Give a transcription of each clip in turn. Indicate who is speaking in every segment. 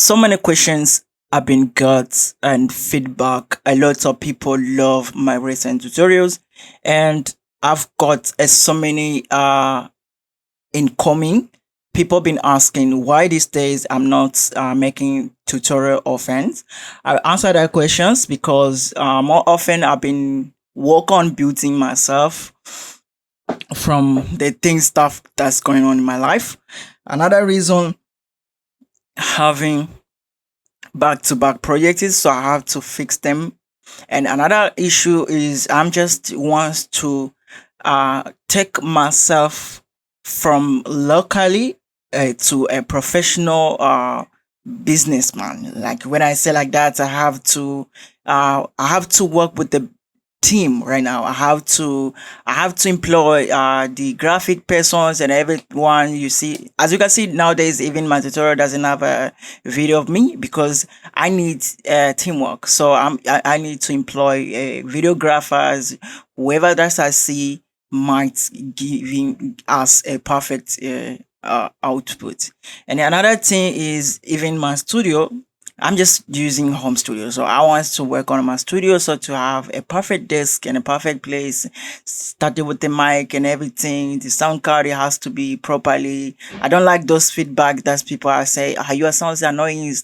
Speaker 1: So many questions have been got and feedback. A lot of people love my recent tutorials, and I've got so many incoming. People been asking why these days I'm not making tutorial offense. I answer that questions because more often I've been work on building myself from the thing stuff that's going on in my life. Another reason, having back-to-back projects, so I have to fix them. And another issue is I'm just wants to take myself from locally to a professional businessman. Like when I say like that, I have to work with the team right now. I have to employ the graphic persons and everyone. You see, as you can see nowadays, even my tutorial doesn't have a video of me because I need teamwork. So I need to employ videographers, whoever that I see might giving us a perfect output. And another thing is, even my studio, I'm just using home studio. So I want to work on my studio. So to have a perfect desk and a perfect place, starting with the mic and everything, the sound card, it has to be properly. I don't like those feedback that people are saying, your sound is annoying, is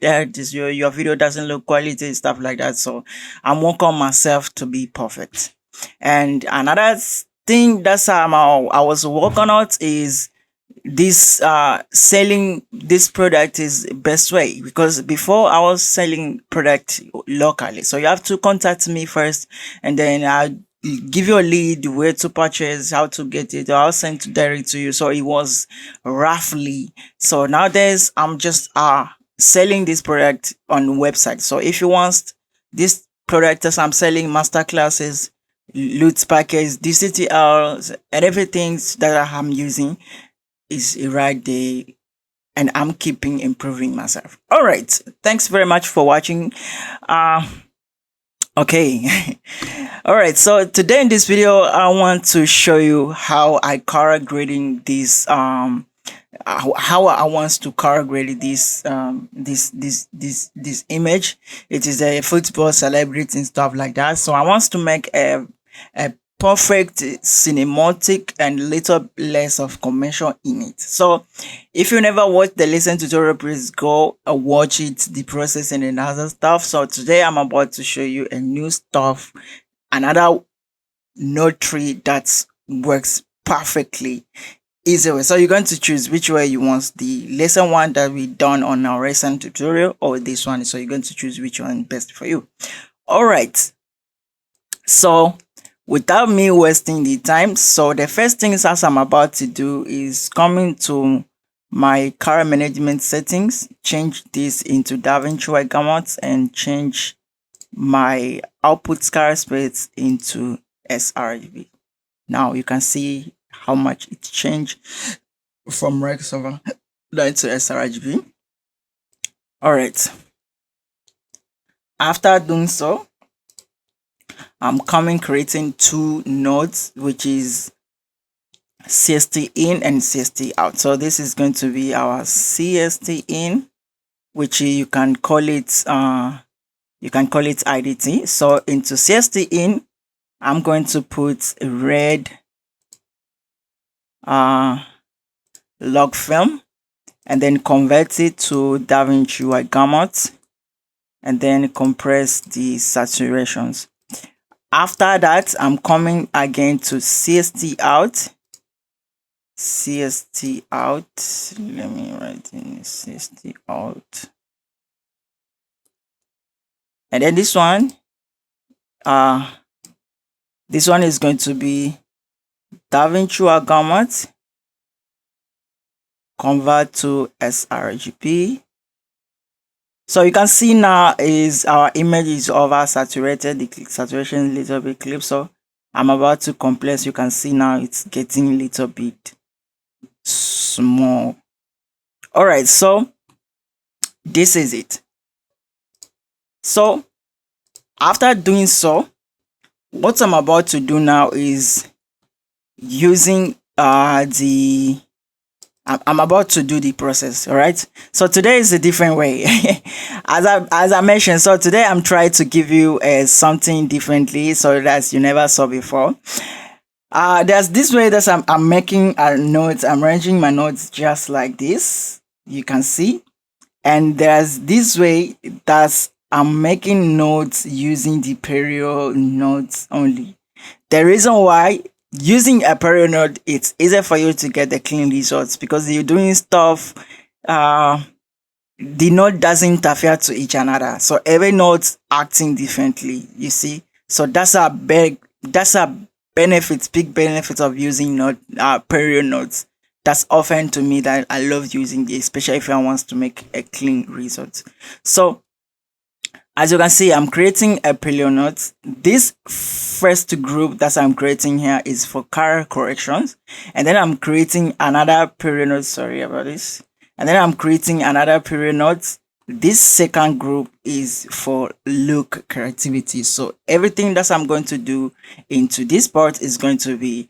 Speaker 1: that is your video doesn't look quality, stuff like that. So I'm working on myself to be perfect. And another thing that's I was working on is this selling this product is best way, because before I was selling product locally, so you have to contact me first and then I'll give you a lead where to purchase, how to get it, or I'll send it direct to you. So it was roughly. So nowadays I'm just selling this product on website. So if you want this product as I'm selling, masterclasses, LUT package, DCTLs, and everything that I'm using is right there, and I'm keeping improving myself. All right, thanks very much for watching. Okay. All right, so today in this video I want to show you how I color grading this how I want to color grade this image. It is a football celebrity and stuff like that, so I want to make a perfect cinematic and little less of commercial in it. So if you never watched the lesson tutorial, please go watch it, the process and another stuff. So today I'm about to show you a new stuff, another note tree that works perfectly easy way. So you're going to choose which way you want, the lesson one that we done on our recent tutorial or this one. So you're going to choose which one best for you. All right, so without me wasting the time, so the first things as I'm about to do is coming to my color management settings, change this into DaVinci gamut and change my output color space into sRGB. Now you can see how much it changed from red over down to sRGB. All right, after doing so, I'm creating two nodes, which is CST in and CST out. So this is going to be our CST in, which you can call it IDT. So into CST in, I'm going to put a red log film and then convert it to DaVinci gamut and then compress the saturations. After that, I'm coming again to CST out. CST out. Let me write in CST out. And then this one is going to be DaVinci gamut, convert to sRGB. So you can see now is our image is over saturated, the saturation is a little bit clipped. So I'm about to compress. You can see now it's getting a little bit small. All right, so this is it. So after doing so, what I'm about to do now is using I'm about to do the process. All right. So today is a different way. As I mentioned, so today I'm trying to give you something differently so that you never saw before. There's this way that I'm making a notes. I'm arranging my notes just like this. You can see. And there's this way that I'm making notes using the period notes only. The reason why using a period note, it's easier for you to get the clean results because you're doing stuff. The note doesn't interfere to each another, so every note acting differently. You see, so that's a big benefit of using note period notes. That's often to me that I love using it, especially if I want to make a clean result. So as you can see, I'm creating a period note. This first group that I'm creating here is for color corrections, and then I'm creating another period note. Sorry about this. And then I'm creating another period note. This second group is for look creativity. So everything that I'm going to do into this part is going to be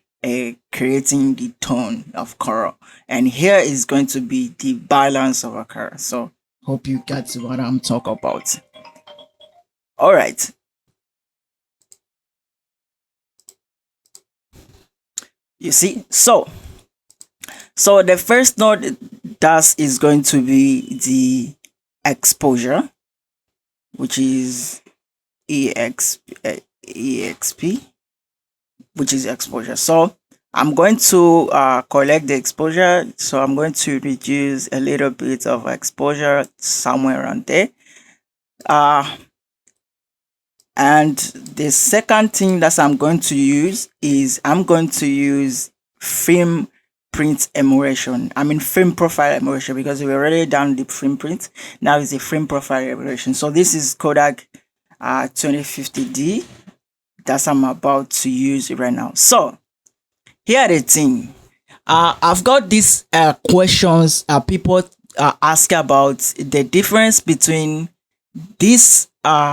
Speaker 1: creating the tone of color, and here is going to be the balance of a color. So hope you get what I'm talking about. All right. You see, so the first node that is going to be the exposure, which is exp, which is exposure. So I'm going to collect the exposure. So I'm going to reduce a little bit of exposure somewhere around there. And the second thing that I'm going to use is I'm going to use film print emulation. I mean film profile emulation, because we already done the film print. Now it's a film profile emulation. So this is Kodak 2050D that I'm about to use right now. So here are the thing. I've got these questions people ask about the difference between this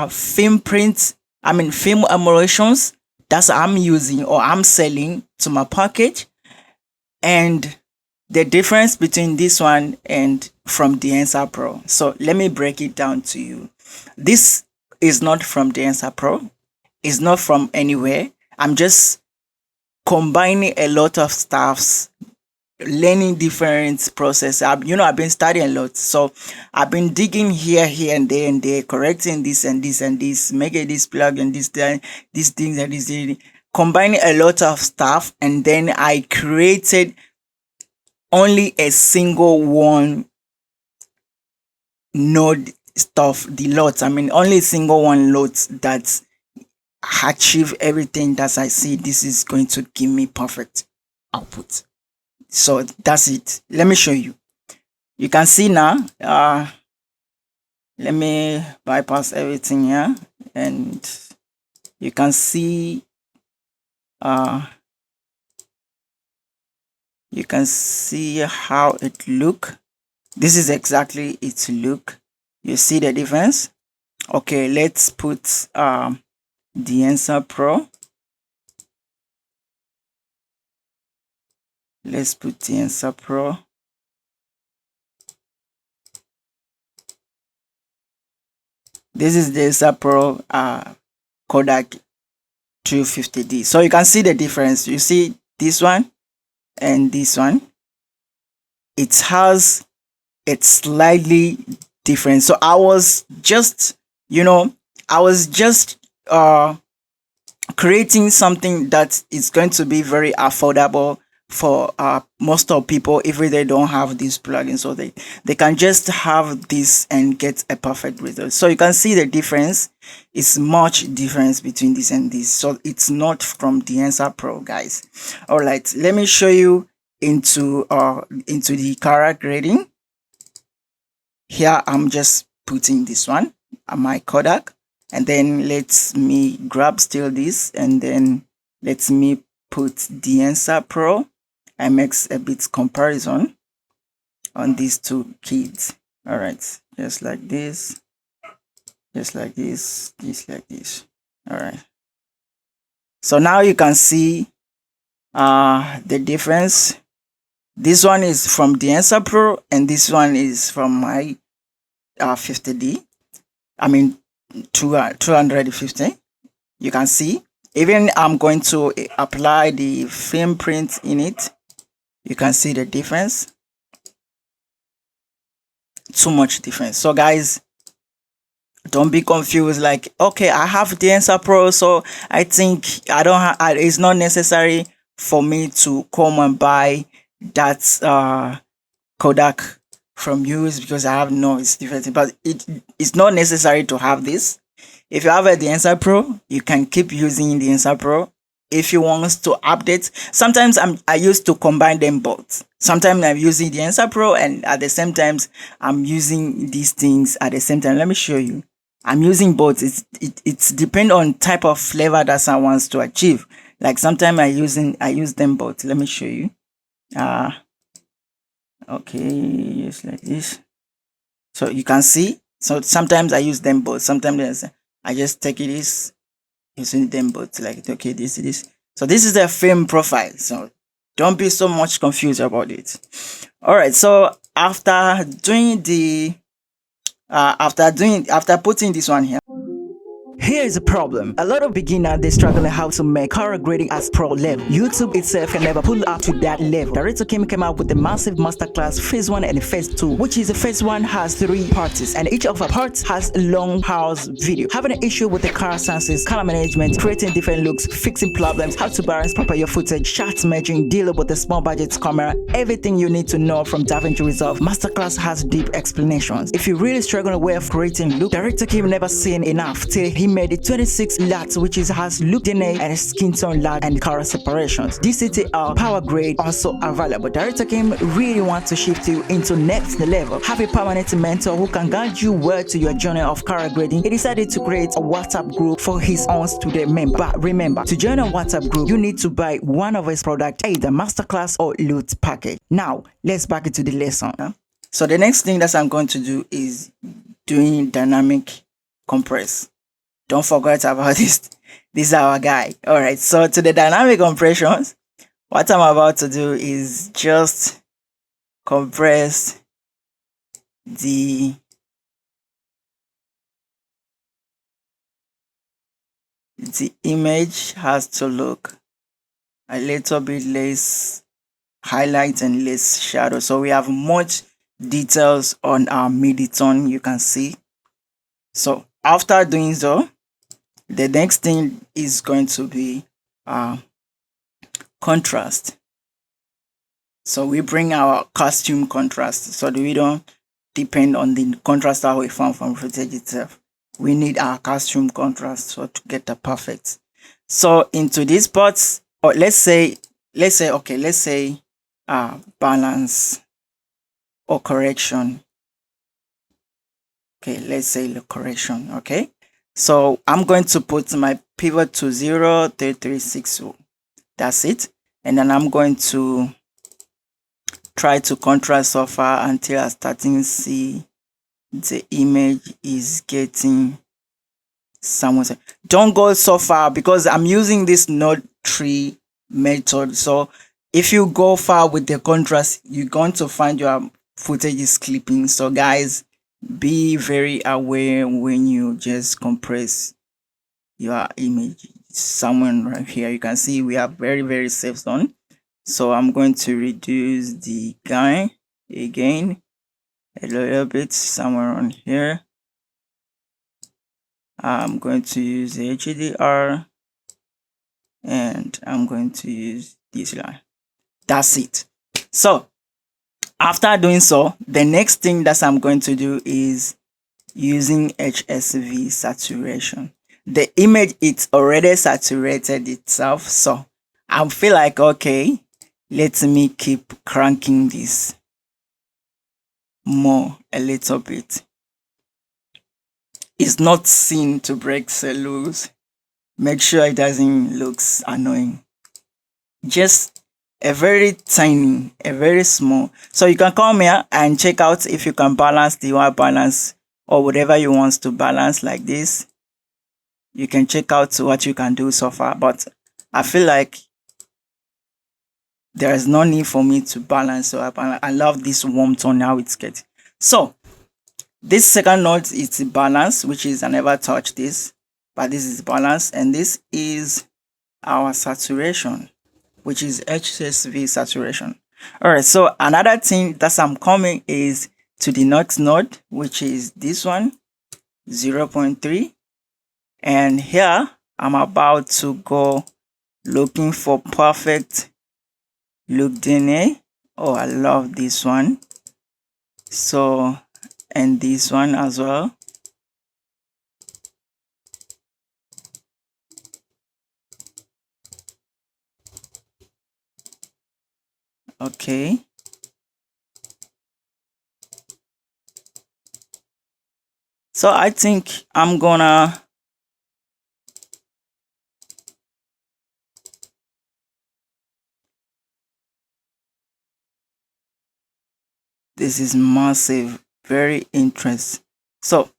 Speaker 1: film print, I mean film emulations that I'm using or I'm selling to my package, and the difference between this one and from DaVinci Pro. So let me break it down to you. This is not from DaVinci Pro. It's not from anywhere. I'm just combining a lot of stuffs, learning different process. I've been studying a lot, so I've been digging here and there, correcting this and this and this, making this plug and this these things and this, combining a lot of stuff, and then I created only a single one node stuff, the LUT. I mean only a single one LUT that achieve everything that I see. This is going to give me perfect output. So that's it. Let me show you. You can see now. Let me bypass everything here, and you can see. You can see how it look. This is exactly its look. You see the difference. Okay, let's put DaVinci Pro. Let's put DaVinci Pro. This is DaVinci Pro Kodak 250D. So you can see the difference. You see this one and this one. It has a slightly different. So I was just creating something that is going to be very affordable for most of people if they don't have this plugin, so they can just have this and get a perfect result. So you can see the difference is much difference between this and this. So it's not from DaVinci Pro, guys. All right, let me show you into the color grading. Here I'm just putting this one my Kodak, and then let me grab still this, and then let me put DaVinci Pro and makes a bit comparison on these two kids. All right, just like this, just like this, just like this. All right, so now you can see the difference This one is from the Answer Pro, and this one is from my 50D. I mean 250. You can see. Even I'm going to apply the film print in it. You can see the difference. Too much difference. So guys, don't be confused. Like, okay, I have the Answer Pro, so I think I don't have. It's not necessary for me to come and buy that Kodak from use because I have noise different. But it's not necessary to have this. If you have the Answer Pro, you can keep using the Answer Pro. If you want to update, sometimes I used to combine them both. Sometimes I'm using the Answer Pro, and at the same time I'm using these things at the same time. Let me show you. I'm using both. It's depend on type of flavor that someone wants to achieve. Like sometimes I use them both. Let me show you. Okay, yes, like this. So you can see. So sometimes I use them both. Sometimes I just take it is using them both. Like, okay, this. So this is the film profile. So don't be so much confused about it. All right. So after doing the after putting this one here, here is a problem. A lot of beginners, they struggle how to make color grading as pro level. YouTube itself can never pull up to that level. Director Kim came out with the massive masterclass phase 1 and phase 2, which is the phase 1 has 3 parts, and each of the parts has a long house video. Having an issue with the color senses, color management, creating different looks, fixing problems, how to balance proper your footage, shot merging, deal with the small budget camera, everything you need to know from DaVinci Resolve. Masterclass has deep explanations. If you're really struggling with creating look, Director Kim never seen enough till he made the 26 LUT, which has look DNA and Skintone LUT and color separations. DCTL Powergrade also available. Director Kim really wants to shift you into next level. Have a permanent mentor who can guide you well to your journey of color grading. He decided to create a WhatsApp group for his own student member. But remember, to join a WhatsApp group, you need to buy one of his products, either Masterclass or LUT package. Now, let's back into the lesson. So the next thing that I'm going to do is doing dynamic compress. Don't forget about this. This is our guy. All right. So to the dynamic compressions, what I'm about to do is just compress the image has to look a little bit less highlight and less shadow. So we have much details on our mid-tone, you can see. So after doing so, the next thing is going to be contrast. So we bring our costume contrast so that we don't depend on the contrast that we found from footage itself. We need our costume contrast so to get the perfect. So into these parts, or let's say balance or correction. Okay, let's say the correction. Okay. So I'm going to put my pivot to 0.3360. That's it. And then I'm going to try to contrast so far until I starting to see the image is getting somewhere. Don't go so far because I'm using this node tree method. So if you go far with the contrast, you're going to find your footage is clipping. So guys, be very aware when you just compress your image. Somewhere right here you can see we have very safe zone. So I'm going to reduce the gain again a little bit, somewhere on here. I'm going to use HDR and I'm going to use this line. That's it. So after doing so, the next thing that I'm going to do is using HSV saturation. The image it's already saturated itself, so I feel like okay, let me keep cranking this more a little bit. It's not seen to break the loose. Make sure it doesn't look annoying. Just a very tiny, a very small. So you can come here and check out if you can balance the white balance or whatever you want to balance like this. You can check out what you can do so far, but I feel like there is no need for me to balance. So I love this warm tone how it's getting. So this second note is the balance, which is I never touch this, but this is balance, and this is our saturation, which is HSV saturation. All right, so another thing that I'm coming is to the next node, which is this one, 0.3, and here I'm about to go looking for perfect look DNA. Oh, I love this one. So, and this one as well. Okay. So I think I'm gonna this is massive, very interesting. So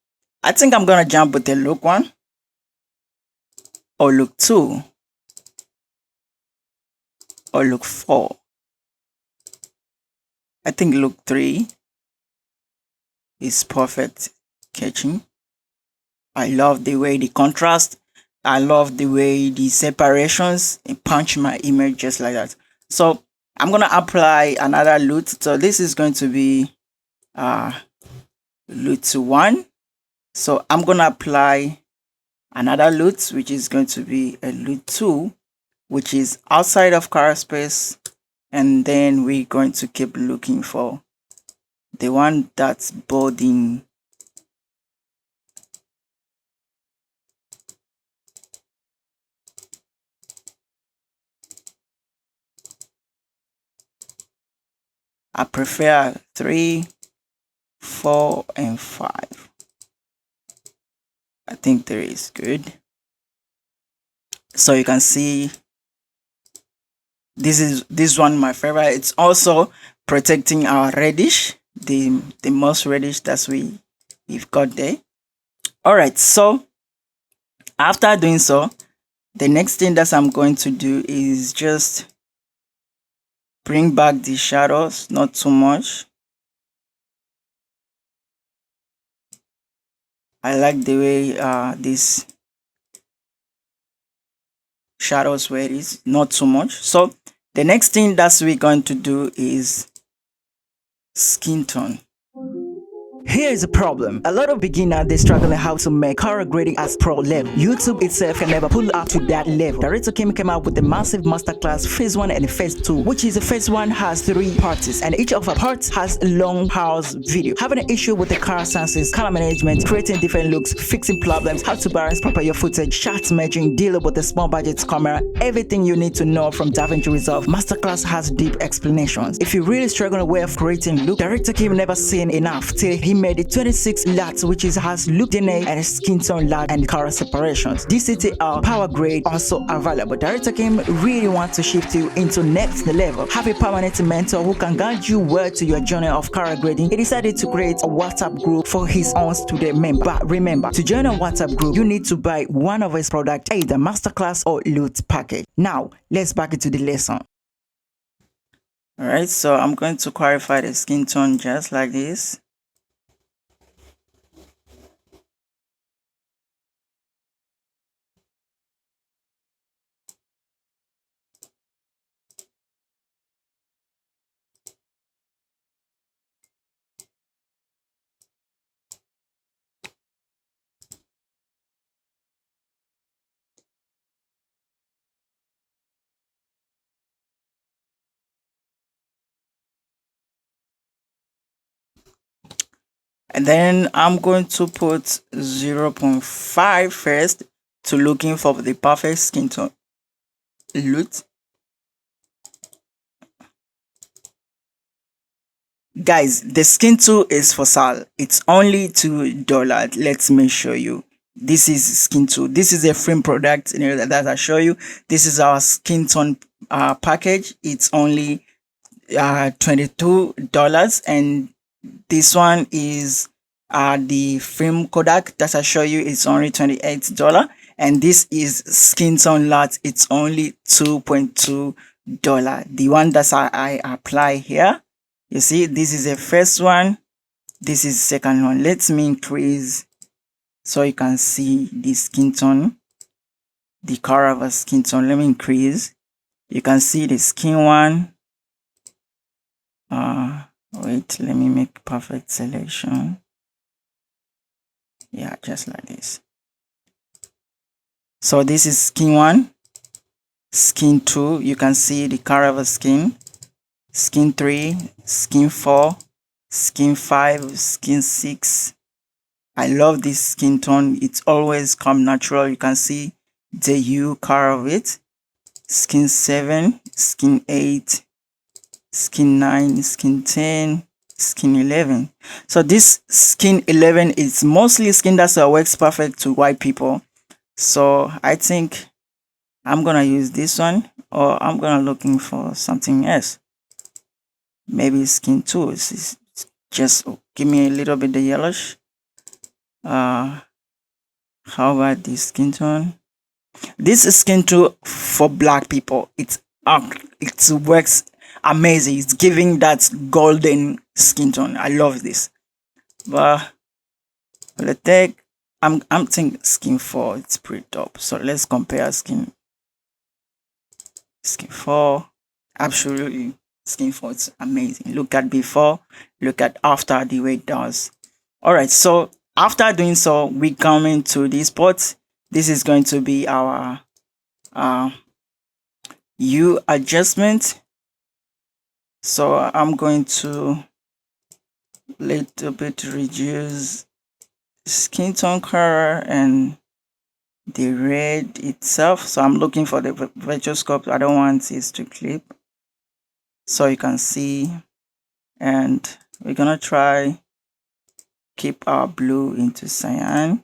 Speaker 1: I think I'm gonna jump with the look 1 or look 2 or look 4. I think look 3 is perfect catching. I love the way the contrast. I love the way the separations punch my image just like that. So I'm gonna apply another LUT. So this is going to be LUT 1. So I'm gonna apply another LUT, which is going to be a LUT 2, which is outside of color space, and then we're going to keep looking for the one that's bolding. I prefer 3, 4, and 5. I think 3 is good. So you can see this one my favorite. It's also protecting our reddish, the most reddish that we've got there. All right, so after doing so, the next thing that I'm going to do is just bring back the shadows, not too much. I like the way this shadows where it is, not too much. So the next thing that we're going to do is skin tone. Here is a problem. A lot of beginners, they struggle how to make color grading as pro level. YouTube itself can never pull up to that level. Director Kim came out with a massive masterclass phase 1 and phase 2, which is phase 1 has 3 parts, and each of the parts has a long pause video. Having an issue with the color senses, color management, creating different looks, fixing problems, how to balance proper your footage, shot merging, dealing with the small budget camera, everything you need to know from DaVinci Resolve. Masterclass has deep explanations. If you really struggle with creating look, Director Kim never seen enough till he made it 26 LUTs, which has look DNA and Skintone LUT and color separations. DCTL Powergrade also available. Director Kim really wants to shift you into next level. Have a permanent mentor who can guide you well to your journey of color grading. He decided to create a WhatsApp group for his own student member. But remember, to join a WhatsApp group, you need to buy one of his products, either Masterclass or LUT package. Now, let's back into the lesson. Alright, so I'm going to clarify the skin tone just like this. And then I'm going to put 0.5 first to looking for the perfect skin tone LUT. Guys, the skin tool is for sale. It's only $2. Let me show you. This is skin tool. This is a frame product, you know, that I show you. This is our skin tone package. It's only $22, and this one is the film Kodak that I show you. It's only $28, and this is Skintone LUT. It's only $2.2. The one that I apply here. You see, this is the first one. This is the second one. Let me increase so you can see the skin tone, the color of a skin tone. Let me increase. You can see the skin one. Wait, let me make perfect selection. Yeah, just like this. So this is skin 1, skin 2. You can see the color of a skin 3, skin 4, skin 5, skin 6. I love this skin tone. It's always come natural. You can see the hue color of it. Skin 7, skin 8, skin 9, skin 10, skin 11. So this skin 11 is mostly skin that works perfect to white people. So I think I'm gonna use this one, or I'm gonna looking for something else. Maybe skin 2 is just give me a little bit the yellowish. How about this skin tone? This is skin 2 for black people. It works amazing. It's giving that golden skin tone. I love this. But let's take I'm thinking skin 4, it's pretty top. So let's compare skin 4. Absolutely, skin 4 is amazing. Look at before, look at after, the way it does. All right, so after doing so, we come into this part. This is going to be our hue adjustment. So I'm going to little bit reduce skin tone color and the red itself. So I'm looking for the virtual scope. I don't want this to clip, so you can see. And we're gonna try keep our blue into cyan.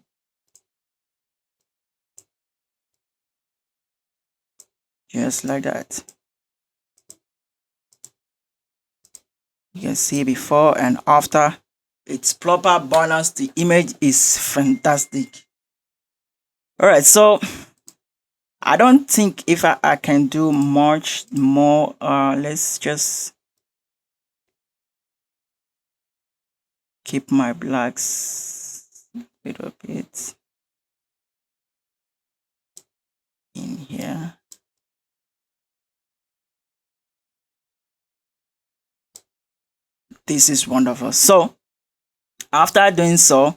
Speaker 1: Just like that. You can see before and after. It's proper balance. The image is fantastic. All right, so I don't think if I can do much more. Let's just keep my blacks a little bit in here. This is wonderful. So after doing so,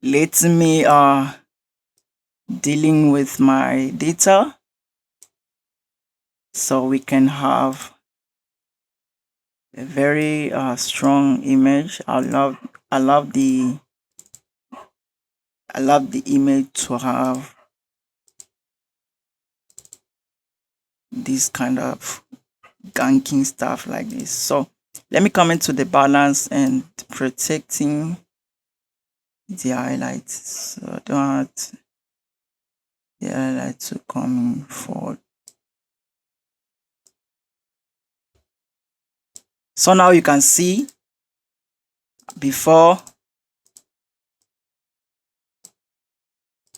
Speaker 1: let me dealing with my data so we can have a very strong image. I love the image to have this kind of ganking stuff like this. So let me come into the balance and protecting the highlights. So I don't want the highlight to come forward. So now you can see before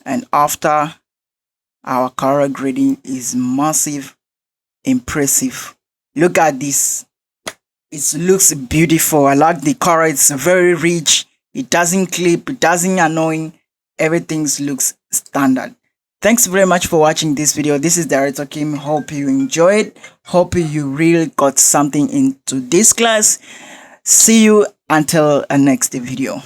Speaker 1: and after. Our color grading is massive, impressive. Look at this. It looks beautiful. I like the color. It's very rich. It doesn't clip. It doesn't annoying. Everything looks standard. Thanks very much for watching this video. This is Director Kim. Hope you enjoyed. Hope you really got something into this class. See you until a next video.